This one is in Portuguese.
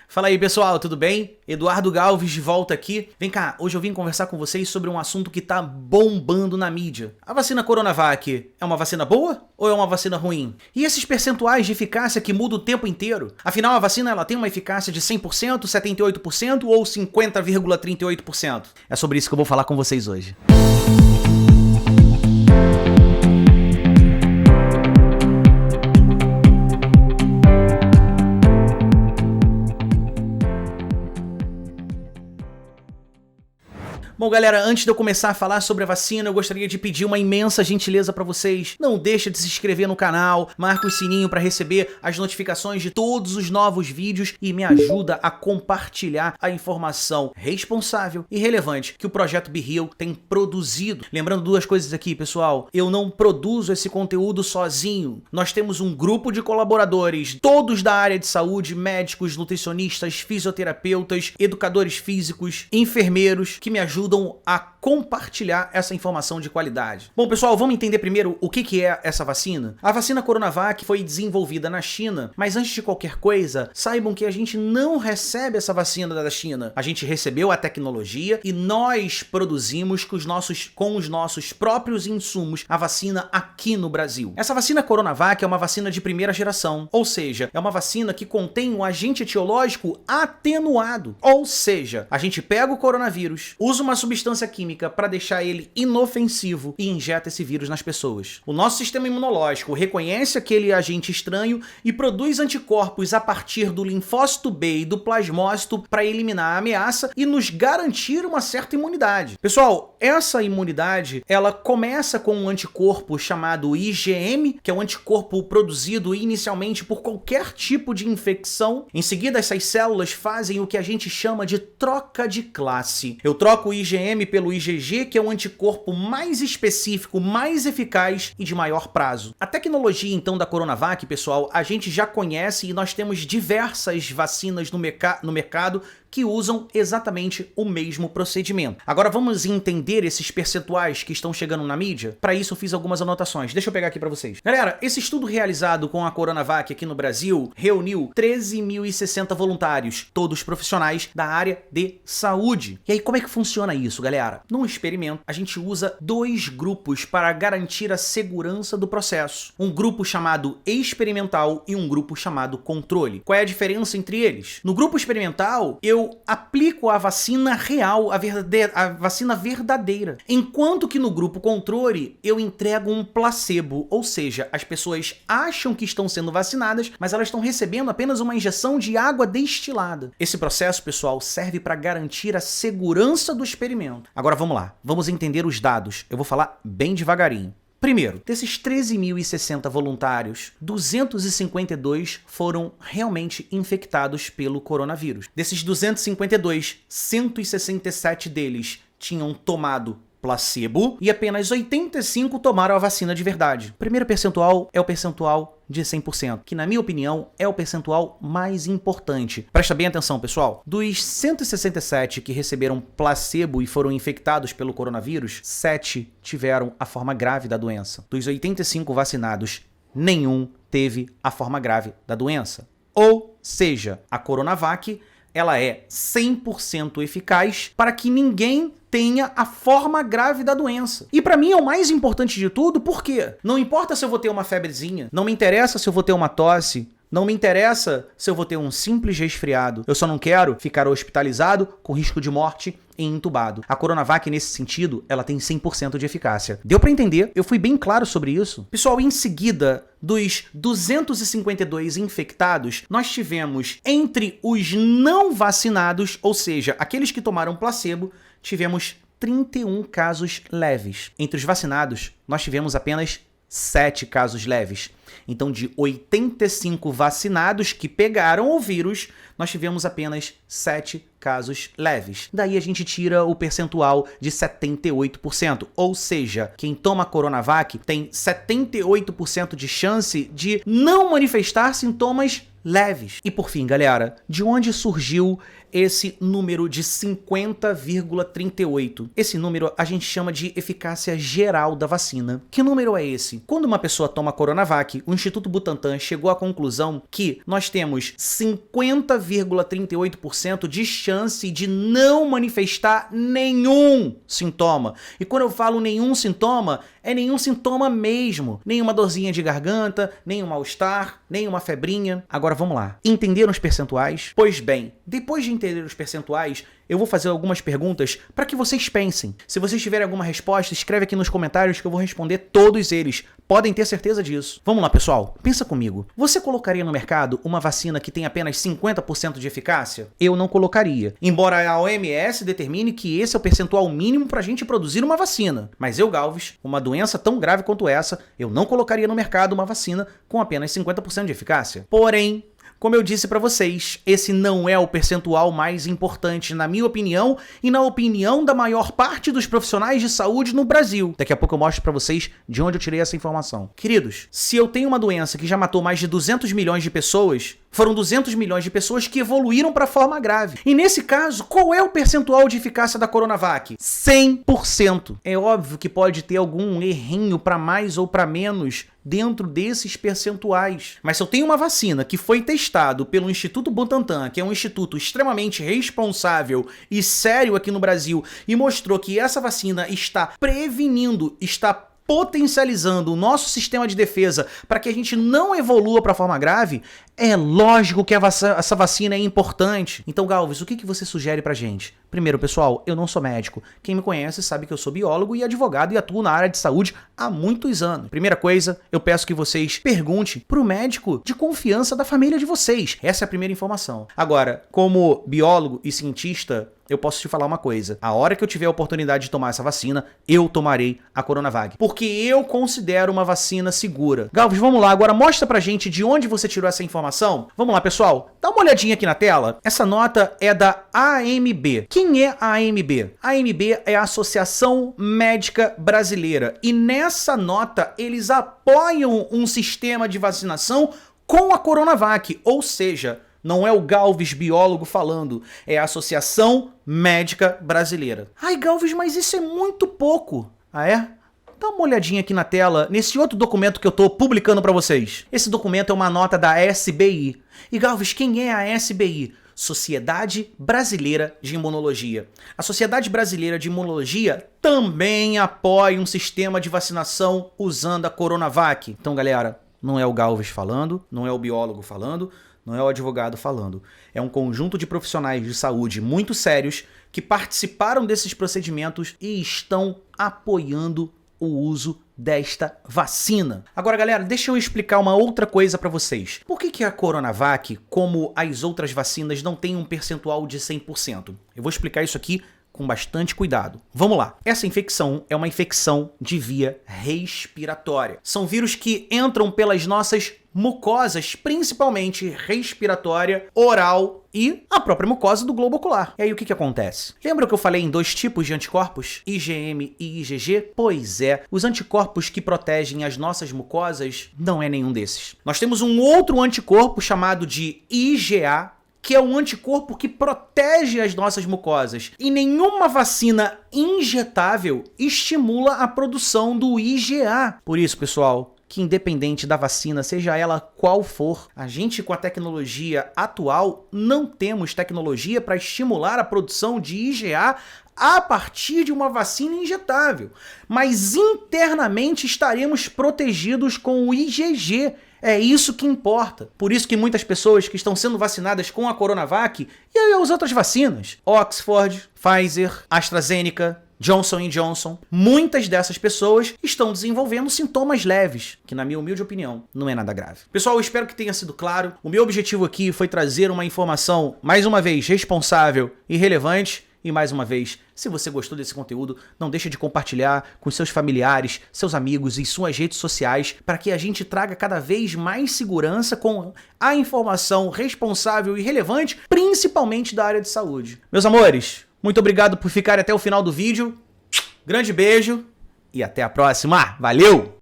Fala aí pessoal, tudo bem? Eduardo Galves de volta aqui. Vem cá, hoje eu vim conversar com vocês sobre um assunto que tá bombando na mídia. A vacina Coronavac é uma vacina boa ou é uma vacina ruim? E esses percentuais de eficácia que mudam o tempo inteiro? Afinal, a vacina ela tem uma eficácia de 100%, 78% ou 50,38%? É sobre isso que eu vou falar com vocês hoje. Bom, galera, antes de eu começar a falar sobre a vacina, eu gostaria de pedir uma imensa gentileza para vocês. Não deixa de se inscrever no canal, marca o sininho para receber as notificações de todos os novos vídeos e me ajuda a compartilhar a informação responsável e relevante que o Projeto Be Heal tem produzido. Lembrando duas coisas aqui, pessoal. Eu não produzo esse conteúdo sozinho. Nós temos um grupo de colaboradores, todos da área de saúde, médicos, nutricionistas, fisioterapeutas, educadores físicos, enfermeiros, que me ajudam a compartilhar essa informação de qualidade. Bom, pessoal, vamos entender primeiro o que é essa vacina? A vacina Coronavac foi desenvolvida na China, mas antes de qualquer coisa, saibam que a gente não recebe essa vacina da China. A gente recebeu a tecnologia e nós produzimos com os nossos próprios insumos a vacina aqui no Brasil. Essa vacina Coronavac é uma vacina de primeira geração, ou seja, é uma vacina que contém um agente etiológico atenuado. Ou seja, a gente pega o coronavírus, usa uma substância química para deixar ele inofensivo e injeta esse vírus nas pessoas. O nosso sistema imunológico reconhece aquele agente estranho e produz anticorpos a partir do linfócito B e do plasmócito para eliminar a ameaça e nos garantir uma certa imunidade. Pessoal, essa imunidade, ela começa com um anticorpo chamado IgM, que é um anticorpo produzido inicialmente por qualquer tipo de infecção. Em seguida, essas células fazem o que a gente chama de troca de classe. Eu troco o IgM pelo IgG, que é um anticorpo mais específico, mais eficaz e de maior prazo. A tecnologia, então, da Coronavac, pessoal, a gente já conhece e nós temos diversas vacinas no mercado que usam exatamente o mesmo procedimento. Agora vamos entender esses percentuais que estão chegando na mídia? Para isso eu fiz algumas anotações. Deixa eu pegar aqui para vocês. Galera, esse estudo realizado com a Coronavac aqui no Brasil reuniu 13.060 voluntários, todos profissionais da área de saúde. E aí como é que funciona isso, galera? Num experimento, a gente usa dois grupos para garantir a segurança do processo. Um grupo chamado experimental e um grupo chamado controle. Qual é a diferença entre eles? No grupo experimental, eu aplico a vacina real, a vacina verdadeira. Enquanto que no grupo controle, eu entrego um placebo, ou seja, as pessoas acham que estão sendo vacinadas, mas elas estão recebendo apenas uma injeção de água destilada. Esse processo, pessoal, serve para garantir a segurança do experimento. Agora vamos lá, vamos entender os dados. Eu vou falar bem devagarinho. Primeiro, desses 13.060 voluntários, 252 foram realmente infectados pelo coronavírus. Desses 252, 167 deles tinham tomado placebo e apenas 85 tomaram a vacina de verdade. O primeiro percentual é o percentual de 100%, que na minha opinião é o percentual mais importante. Presta bem atenção, pessoal. Dos 167 que receberam placebo e foram infectados pelo coronavírus, 7 tiveram a forma grave da doença. Dos 85 vacinados, nenhum teve a forma grave da doença. Ou seja, a Coronavac ela é 100% eficaz para que ninguém tenha a forma grave da doença. E para mim é o mais importante de tudo, porque não importa se eu vou ter uma febrezinha, não me interessa se eu vou ter uma tosse, não me interessa se eu vou ter um simples resfriado. Eu só não quero ficar hospitalizado com risco de morte e entubado. A Coronavac, nesse sentido, ela tem 100% de eficácia. Deu para entender? Eu fui bem claro sobre isso. Pessoal, em seguida, dos 252 infectados, nós tivemos entre os não vacinados, ou seja, aqueles que tomaram placebo, tivemos 31 casos leves. Entre os vacinados, nós tivemos apenas 7 casos leves. Então, de 85 vacinados que pegaram o vírus, nós tivemos apenas 7 casos leves. Daí a gente tira o percentual de 78%. Ou seja, quem toma Coronavac tem 78% de chance de não manifestar sintomas leves. E por fim, galera, de onde surgiu esse número de 50,38? Esse número a gente chama de eficácia geral da vacina. Que número é esse? Quando uma pessoa toma Coronavac, o Instituto Butantan chegou à conclusão que nós temos 50,38% de chance de não manifestar nenhum sintoma. E quando eu falo nenhum sintoma, é nenhum sintoma mesmo. Nenhuma dorzinha de garganta, nenhum mal-estar, nenhuma febrinha. Agora vamos lá. Entenderam os percentuais? Pois bem, depois de entender os percentuais, eu vou fazer algumas perguntas para que vocês pensem. Se vocês tiverem alguma resposta, escreve aqui nos comentários que eu vou responder todos eles. Podem ter certeza disso. Vamos lá, pessoal. Pensa comigo. Você colocaria no mercado uma vacina que tem apenas 50% de eficácia? Eu não colocaria. Embora a OMS determine que esse é o percentual mínimo para a gente produzir uma vacina. Mas eu, Galves, uma doença tão grave quanto essa, eu não colocaria no mercado uma vacina com apenas 50% de eficácia. Porém, como eu disse para vocês, esse não é o percentual mais importante, na minha opinião, e na opinião da maior parte dos profissionais de saúde no Brasil. Daqui a pouco eu mostro para vocês de onde eu tirei essa informação. Queridos, se eu tenho uma doença que já matou mais de 200 milhões de pessoas, foram 200 milhões de pessoas que evoluíram para forma grave. E nesse caso, qual é o percentual de eficácia da Coronavac? 100%. É óbvio que pode ter algum errinho para mais ou para menos dentro desses percentuais. Mas se eu tenho uma vacina que foi testado pelo Instituto Butantan, que é um instituto extremamente responsável e sério aqui no Brasil, e mostrou que essa vacina está prevenindo, está potencializando o nosso sistema de defesa para que a gente não evolua para forma grave, é lógico que essa vacina é importante. Então, Galves, o que você sugere pra gente? Primeiro, pessoal, eu não sou médico. Quem me conhece sabe que eu sou biólogo e advogado e atuo na área de saúde há muitos anos. Primeira coisa, eu peço que vocês perguntem pro médico de confiança da família de vocês. Essa é a primeira informação. Agora, como biólogo e cientista, eu posso te falar uma coisa. A hora que eu tiver a oportunidade de tomar essa vacina, eu tomarei a Coronavac. Porque eu considero uma vacina segura. Galves, vamos lá. Agora mostra pra gente de onde você tirou essa informação. Vamos lá, pessoal. Dá uma olhadinha aqui na tela. Essa nota é da AMB. Quem é a AMB? A AMB é a Associação Médica Brasileira. E nessa nota, eles apoiam um sistema de vacinação com a Coronavac. Ou seja, não é o Galves biólogo falando, é a Associação Médica Brasileira. Ai, Galves, mas isso é muito pouco. Ah, é? Dá uma olhadinha aqui na tela, nesse outro documento que eu tô publicando para vocês. Esse documento é uma nota da SBI. E, Galves, quem é a SBI? Sociedade Brasileira de Imunologia. A Sociedade Brasileira de Imunologia também apoia um sistema de vacinação usando a Coronavac. Então, galera, não é o Galves falando, não é o biólogo falando, não é o advogado falando. É um conjunto de profissionais de saúde muito sérios que participaram desses procedimentos e estão apoiando o uso desta vacina. Agora, galera, deixa eu explicar uma outra coisa para vocês. Por que a Coronavac, como as outras vacinas, não tem um percentual de 100%? Eu vou explicar isso aqui com bastante cuidado. Vamos lá. Essa infecção é uma infecção de via respiratória. São vírus que entram pelas nossas mucosas, principalmente respiratória, oral e a própria mucosa do globo ocular. E aí o que acontece? Lembra que eu falei em dois tipos de anticorpos? IgM e IgG? Pois é, os anticorpos que protegem as nossas mucosas não é nenhum desses. Nós temos um outro anticorpo chamado de IgA, que é um anticorpo que protege as nossas mucosas. E nenhuma vacina injetável estimula a produção do IgA. Por isso, pessoal, que independente da vacina, seja ela qual for, a gente com a tecnologia atual não temos tecnologia para estimular a produção de IgA a partir de uma vacina injetável. Mas internamente estaremos protegidos com o IgG. É isso que importa. Por isso que muitas pessoas que estão sendo vacinadas com a Coronavac e as outras vacinas, Oxford, Pfizer, AstraZeneca, Johnson & Johnson, muitas dessas pessoas estão desenvolvendo sintomas leves, que na minha humilde opinião não é nada grave. Pessoal, eu espero que tenha sido claro. O meu objetivo aqui foi trazer uma informação, mais uma vez, responsável e relevante. E mais uma vez, se você gostou desse conteúdo, não deixe de compartilhar com seus familiares, seus amigos e suas redes sociais para que a gente traga cada vez mais segurança com a informação responsável e relevante, principalmente da área de saúde. Meus amores, muito obrigado por ficarem até o final do vídeo. Grande beijo e até a próxima. Valeu!